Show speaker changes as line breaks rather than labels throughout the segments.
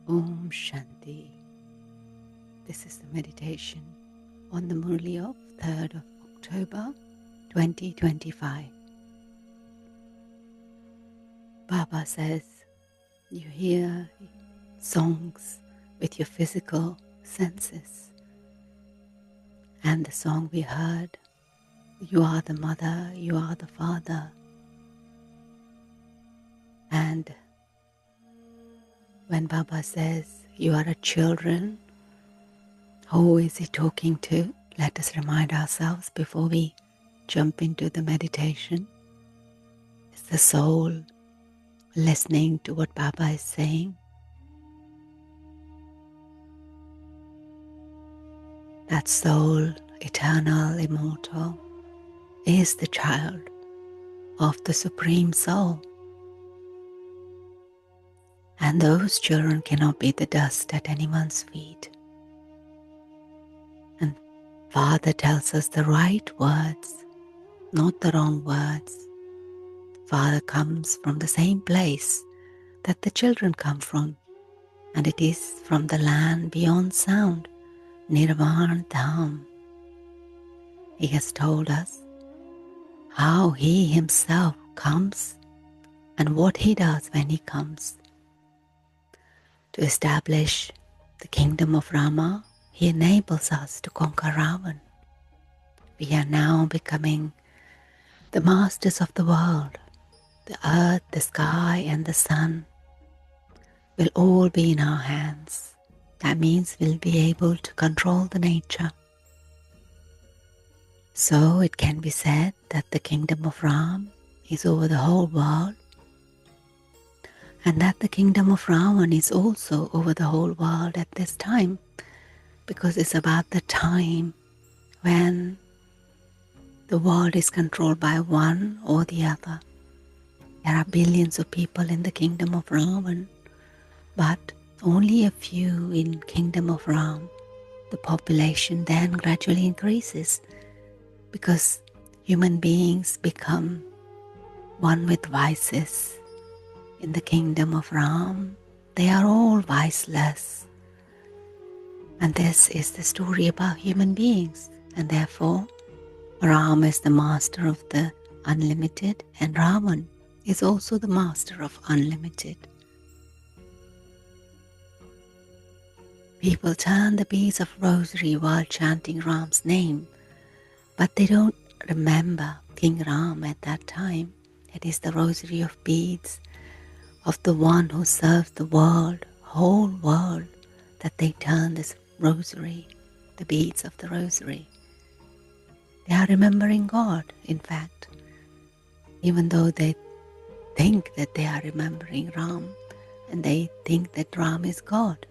Om Shanti. This is the meditation on the Murli of 3rd of October 2025. Baba says you hear songs with your physical senses, and the song we heard, you are the mother, you are the father, and when Baba says you are a children, who is he talking to? Let us remind ourselves before we jump into the meditation. It's the soul listening to what Baba is saying. That soul, eternal, immortal, is the child of the Supreme Soul. And those children cannot be the dust at anyone's feet. And Father tells us the right words, not the wrong words. Father comes from the same place that the children come from, and it is from the land beyond sound, Nirvan Dham. He has told us how he himself comes and what he does when he comes. To establish the kingdom of Rama, he enables us to conquer Ravan. We are now becoming the masters of the world. The earth, the sky, and the sun will all be in our hands. That means we'll be able to control the nature. So it can be said that the kingdom of Ram is over the whole world, and that the kingdom of Ravan is also over the whole world at this time, because it's about the time when the world is controlled by one or the other. There are billions of people in the kingdom of Ravan, but only a few in kingdom of Ram. The population then gradually increases because human beings become one with vices. In the kingdom of Ram, they are all viceless. And this is the story about human beings. And therefore, Ram is the master of the unlimited, and Ravan is also the master of unlimited. People turn the beads of rosary while chanting Ram's name, but they don't remember King Ram at that time. It is the rosary of beads of the one who serves the world, whole world, that they turn this rosary, the beads of the rosary. They are remembering God, in fact, even though they think that they are remembering Ram, and they think that Ram is God.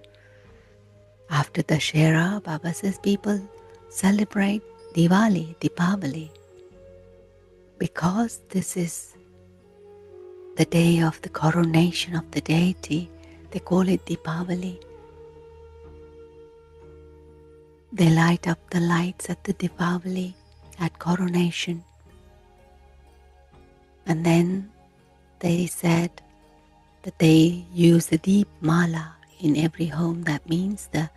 After Dashera, Baba says people celebrate Diwali, because this is the day of the coronation of the deity. They call it Deepavali. They light up the lights at the Deepavali, at coronation. And then they said that they use the Deep Mala in every home. That means the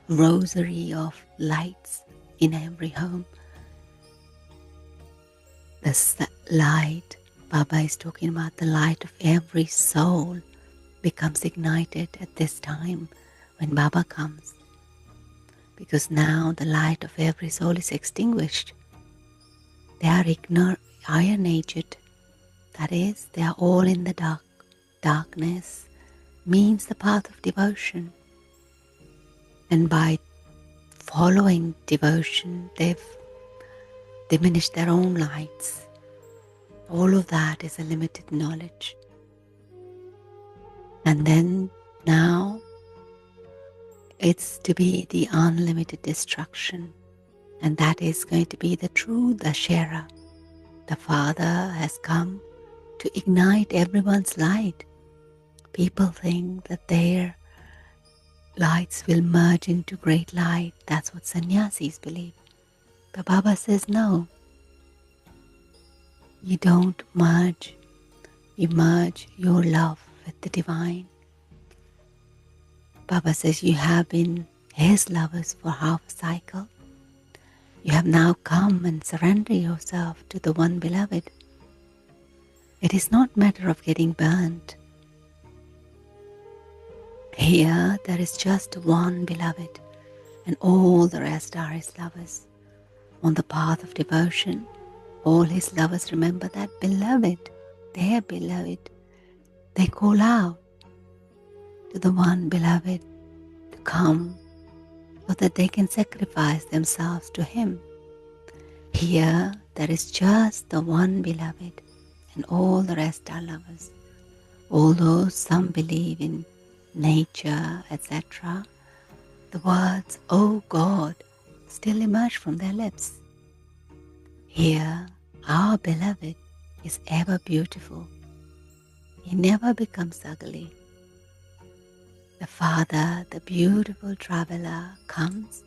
rosary of lights in every home. The light, Baba is talking about the light of every soul becomes ignited at this time when Baba comes. Because now the light of every soul is extinguished. They are iron-aged. That is, they are all in the dark. Darkness means the path of devotion. And by following devotion, they've diminished their own lights. All of that is a limited knowledge. And then now it's to be the unlimited destruction. And that is going to be the true Dashera. The Father has come to ignite everyone's light. People think that their lights will merge into great light. That's what sannyasis believe. But Baba says no. You don't merge. You merge your love with the divine. Baba says you have been his lovers for half a cycle. You have now come and surrender yourself to the one beloved. It is not a matter of getting burnt. Here there is just one beloved, and all the rest are his lovers. On the path of devotion, all his lovers remember that beloved, their beloved. They call out to the one beloved to come so that they can sacrifice themselves to him. Here there is just the one beloved, and all the rest are lovers. Although some believe in nature, etc., the words, "Oh God," still emerge from their lips. Here, our beloved is ever beautiful. He never becomes ugly. The Father, the beautiful traveler, comes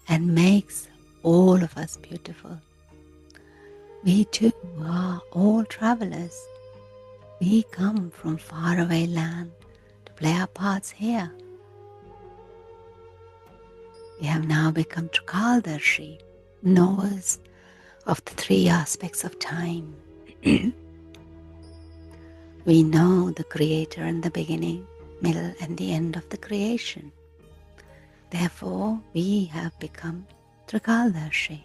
and makes all of us beautiful. We too are all travelers. We come from faraway land to play our parts here. We have now become Trikaldarshi, knowers of the three aspects of time. We know the Creator and the beginning, middle and the end of the creation. Therefore, we have become Trikaldarshi.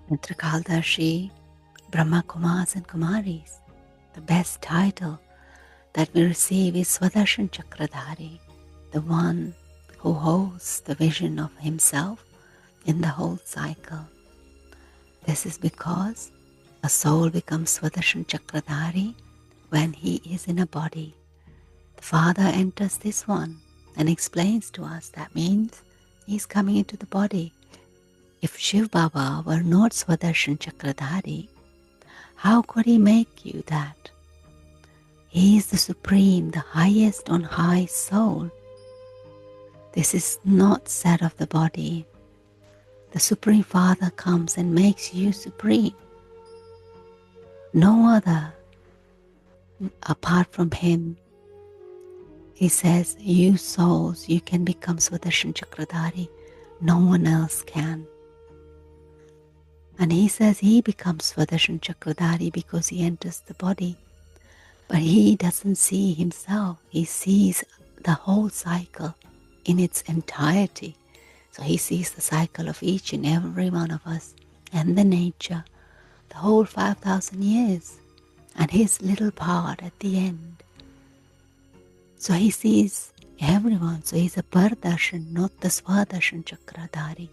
And Trikaldarshi, Brahma Kumars and Kumaris, the best title that we receive is Swadarsan Chakradhari, the one who holds the vision of himself in the whole cycle. This is because a soul becomes Swadarsan Chakradhari when he is in a body. The Father enters this one and explains to us that means he is coming into the body. If Shiv Baba were not Swadarsan Chakradhari, how could he make you that? He is the supreme, the highest on high soul. This is not said of the body. The Supreme Father comes and makes you supreme. No other apart from him. He says, you souls, you can become Swadarsan Chakradhari. No one else can. And he says he becomes Swadarsan Chakradhari because he enters the body. But he doesn't see himself. He sees the whole cycle in its entirety. So he sees the cycle of each and every one of us and the nature, the whole 5,000 years, and his little part at the end. So he sees everyone. So he's a Pardarshan, not the Swadarsan Chakradhari.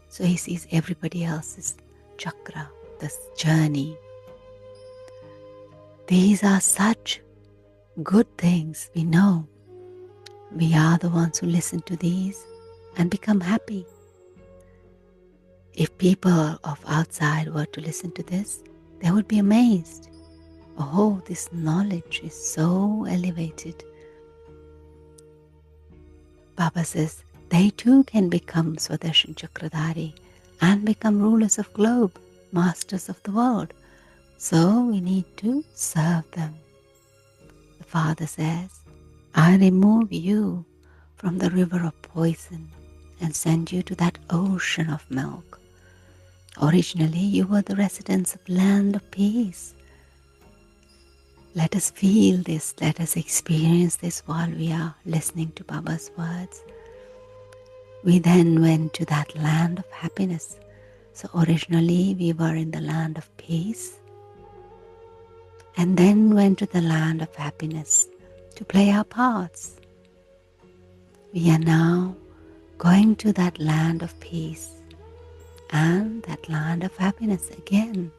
So he sees everybody else's chakra, this journey. These are such good things we know. We are the ones who listen to these and become happy. If people of outside were to listen to this, they would be amazed. Oh, this knowledge is so elevated. Baba says they too can become Swadarsan Chakradhari and become rulers of globe, masters of the world. So we need to serve them. The Father says, I remove you from the river of poison and send you to that ocean of milk. Originally, you were the residents of land of peace. Let us feel this, let us experience this while we are listening to Baba's words. We then went to that land of happiness. So originally, we were in the land of peace and then went to the land of happiness to play our parts. We are now going to that land of peace and that land of happiness again.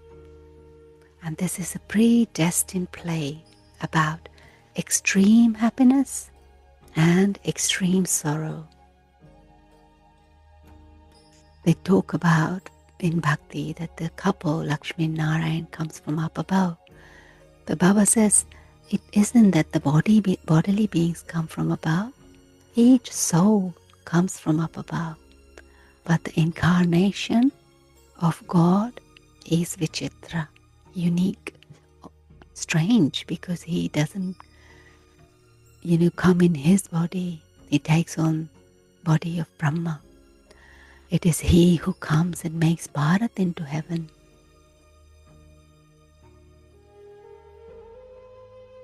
And this is a predestined play about extreme happiness and extreme sorrow. They talk about in Bhakti that the couple, Lakshmi and Narayan, comes from up above. The Baba says it isn't that the bodily beings come from above. Each soul comes from up above. But the incarnation of God is Vichitra, unique. strange because he doesn't, come in his body. He takes on body of Brahma. It is he who comes and makes Bharat into heaven.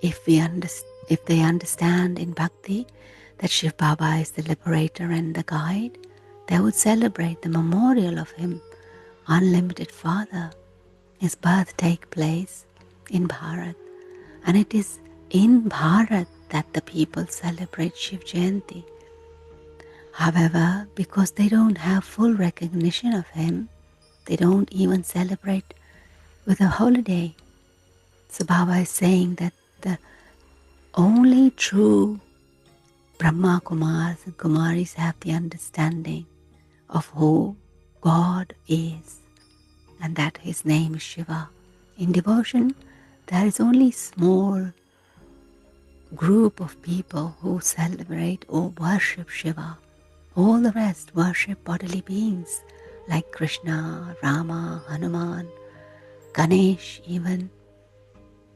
If they understand in bhakti that Shiv Baba is the liberator and the guide, they would celebrate the memorial of him, unlimited Father. His birth takes place in Bharat, and it is in Bharat that the people celebrate Shiv Jayanti. However, because they don't have full recognition of him, they don't even celebrate with a holiday. So Baba is saying that the only true Brahma Kumars and Kumaris have the understanding of who God is, and that his name is Shiva. In devotion, there is only small group of people who celebrate or worship Shiva. All the rest worship bodily beings like Krishna, Rama, Hanuman, Ganesh even.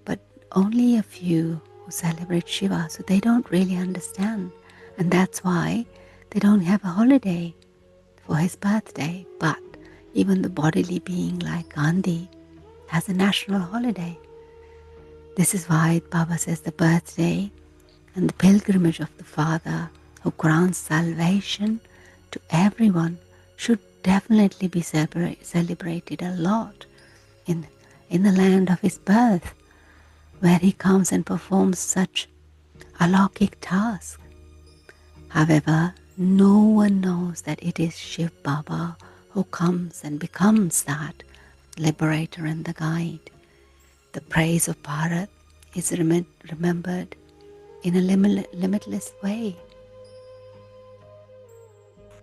But only a few who celebrate Shiva, so they don't really understand. And that's why they don't have a holiday for his birthday. But even the bodily being like Gandhi has a national holiday. This is why Baba says the birthday and the pilgrimage of the Father who grants salvation to everyone should definitely be celebrated a lot in the land of his birth, where he comes and performs such alaukic task. However, no one knows that it is Shiv Baba who comes and becomes that liberator and the guide. The praise of Bharat is remembered in a limitless way.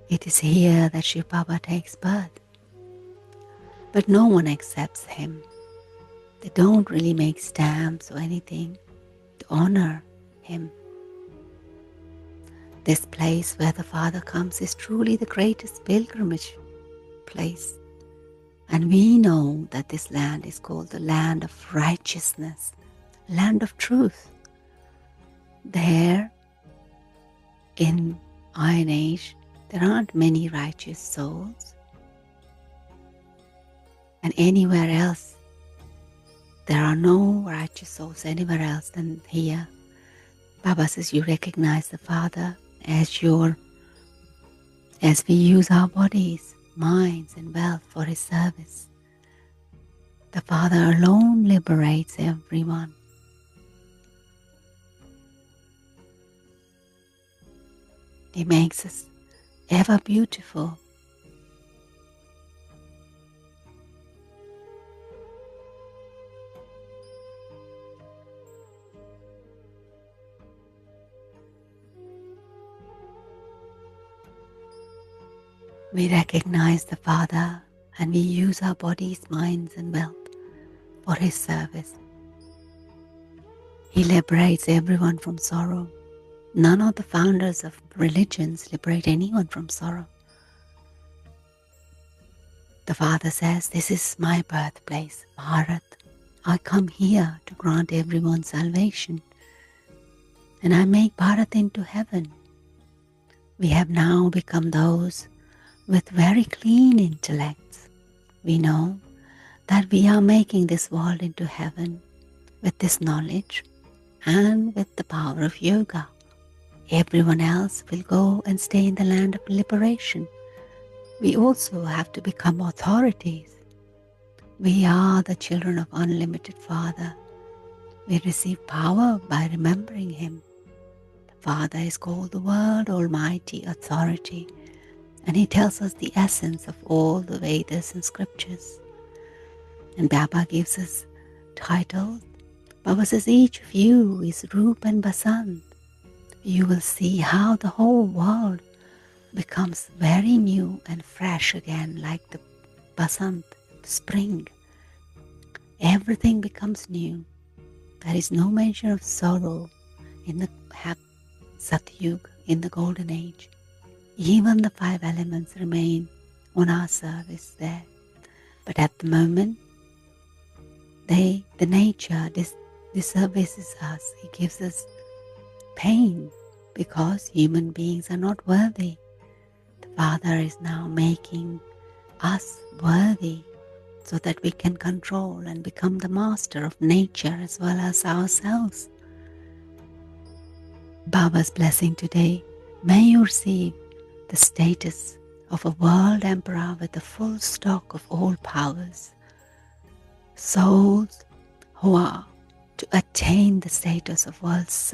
It is here that Shiv Baba takes birth. But no one accepts him. They don't really make stamps or anything to honor him. This place where the Father comes is truly the greatest pilgrimage place. And we know that this land is called the land of righteousness, land of truth. There, in Iron Age, there aren't many righteous souls. And anywhere else, there are no righteous souls anywhere else than here. Baba says you recognize the Father as we use our bodies, minds and wealth for his service. The Father alone liberates everyone. He makes us ever beautiful. We recognize the Father and we use our bodies, minds and wealth for his service. He liberates everyone from sorrow. None of the founders of religions liberate anyone from sorrow. The Father says, this is my birthplace, Bharat. I come here to grant everyone salvation. And I make Bharat into heaven. We have now become those with very clean intellects. We know that we are making this world into heaven with this knowledge and with the power of yoga. Everyone else will go and stay in the land of liberation. We also have to become authorities. We are the children of unlimited Father. We receive power by remembering him. The Father is called the World Almighty Authority, and he tells us the essence of all the Vedas and scriptures. And Baba gives us titles. Baba says each of you is Roop and Basant. You will see how the whole world becomes very new and fresh again, like the Basant, spring. Everything becomes new. There is no mention of sorrow in the Satyug, in the Golden Age. Even the 5 elements remain on our service there. But at the moment, the nature disservices us. He gives us pain because human beings are not worthy. The Father is now making us worthy so that we can control and become the master of nature as well as ourselves. Baba's blessing today, may you receive the status of a world emperor with the full stock of all powers. Souls who are to attain the status of world's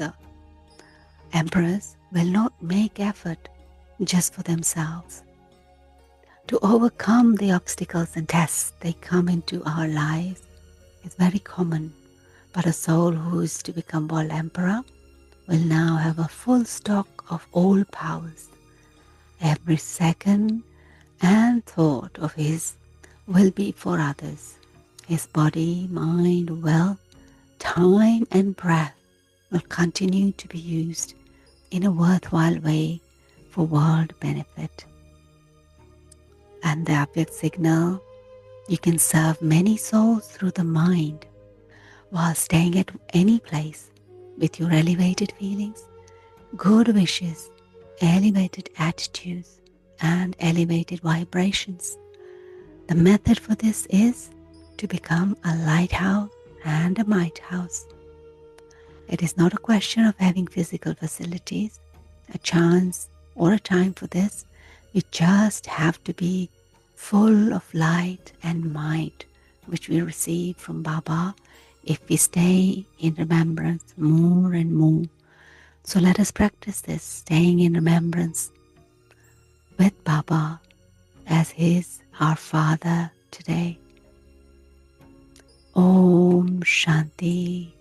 emperors will not make effort just for themselves. To overcome the obstacles and tests that come into our lives is very common, but a soul who is to become world emperor will now have a full stock of all powers. Every second and thought of his will be for others. His body, mind, wealth, time and breath will continue to be used in a worthwhile way for world benefit. And the object signal, you can serve many souls through the mind while staying at any place with your elevated feelings, good wishes, elevated attitudes, and elevated vibrations. The method for this is to become a lighthouse and a might house. It is not a question of having physical facilities, a chance or a time for this. You just have to be full of light and might, which we receive from Baba if we stay in remembrance more and more. So let us practice this, staying in remembrance with Baba as our Father today. Om Shanti.